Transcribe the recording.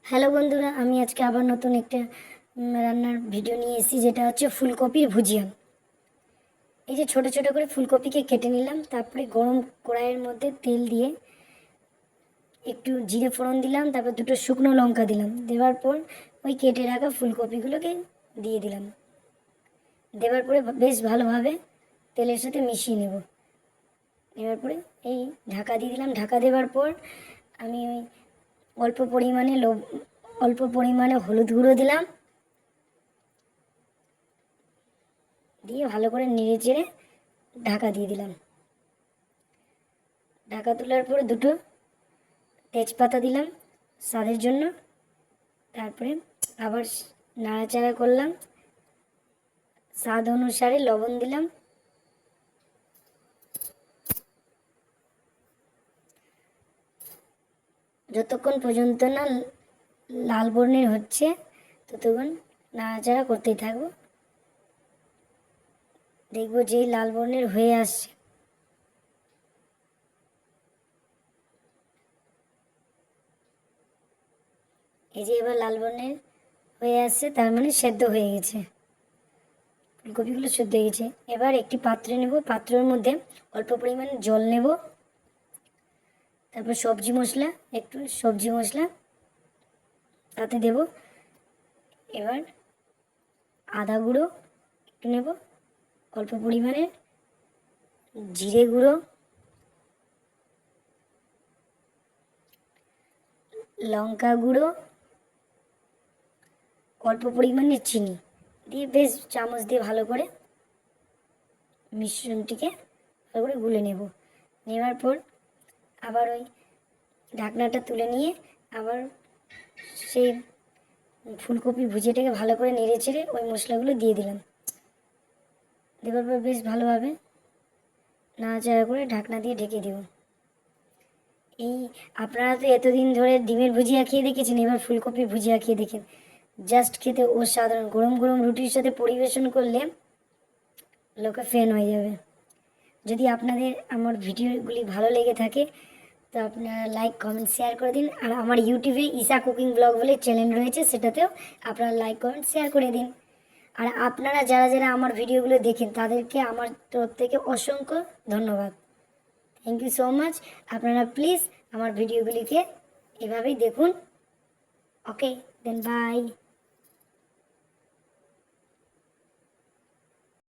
Hello বন্ধুরা, আমি আজকে আবার নতুন একটা রান্নার ভিডিও নিয়ে এসেছি, যেটা হচ্ছে ফুলকপির ভুজিয়া। এই যে ছোট ছোট করে ফুলকপিকে কেটে নিলাম, তারপরে গরম কড়াইয়ের মধ্যে তেল দিয়ে একটু জিরে ফোড়ন দিলাম, তারপর দুটো শুকনো লঙ্কা দিলাম। দেওয়ার পর ওই কেটে রাখা ফুলকপিগুলোকে দিয়ে দিলাম। দেওয়ার পরে বেশ ভালোভাবে তেলের সাথে মিশিয়ে নেব। নেওয়ার পরে এই ঢাকা দিয়ে দিলাম। ঢাকা দেওয়ার পর আমি ওই অল্প পরিমাণে হলুদ গুঁড়ো দিলাম, দিয়ে ভালো করে নেড়ে চেড়ে ঢাকা দিয়ে দিলাম। ঢাকা তোলার পরে দুটো তেজপাতা দিলাম স্বাদের জন্য। তারপরে আবার নাড়াচাড়া করলাম। স্বাদ অনুসারে লবণ দিলাম। যতক্ষণ পর্যন্ত না লাল বর্ণের হচ্ছে ততক্ষণ নাড়াচাড়া করতেই থাকবো। দেখবো যেই লাল বর্ণের হয়ে আসছে, এই যে এবার লাল বর্ণের হয়ে আসছে, তার মানে সেদ্ধ হয়ে গেছে, ফুলকপিগুলো সেদ্ধ হয়ে গেছে। এবার একটি পাত্রে নেব, পাত্রের মধ্যে অল্প পরিমাণে জল নেব। তারপর একটু সবজি মশলা তাতে দেব। এবার আদা গুঁড়ো একটু নেব, অল্প পরিমাণে জিরে গুঁড়ো, লঙ্কা গুঁড়ো, অল্প পরিমাণে চিনি দিয়ে বেশ চামচ দিয়ে ভালো করে মিশ্রণটিকে ভালো করে গুলে নেব। নেওয়ার পর আবার ওই ঢাকনাটা তুলে নিয়ে আবার সেই ফুলকপি ভুজিয়াটাকে ভালো করে নেড়ে চেড়ে ওই মশলাগুলো দিয়ে দিলাম। দেওয়ার পর বেশ ভালোভাবে নাড়াচাড়া করে ঢাকনা দিয়ে ঢেকে দেব। এই আপনারা তো এতদিন ধরে ডিমের ভুজিয়া খেয়ে দেখেছেন, এবার ফুলকপি ভুজিয়া খেয়ে দেখেন। জাস্ট খেতে অসাধারণ। গরম গরম রুটির সাথে পরিবেশন করলে লোকে ফ্যান হয়ে যাবে। যদি আপনাদের আমার ভিডিওগুলি ভালো লেগে থাকে তো আপনারা লাইক কমেন্ট শেয়ার করে দিন। আর আমার ইউটিউবে ঈশা কুকিং ব্লগ বলে চ্যানেল রয়েছে, সেটাতেও আপনারা লাইক কমেন্ট শেয়ার করে দিন। আর আপনারা যারা যারা আমার ভিডিওগুলো দেখেন তাদেরকে আমার তরফ থেকে অসংখ্য ধন্যবাদ। Thank you so much. আপনারা প্লিজ আমার ভিডিওগুলিকে এভাবেই দেখুন। Okay, then by.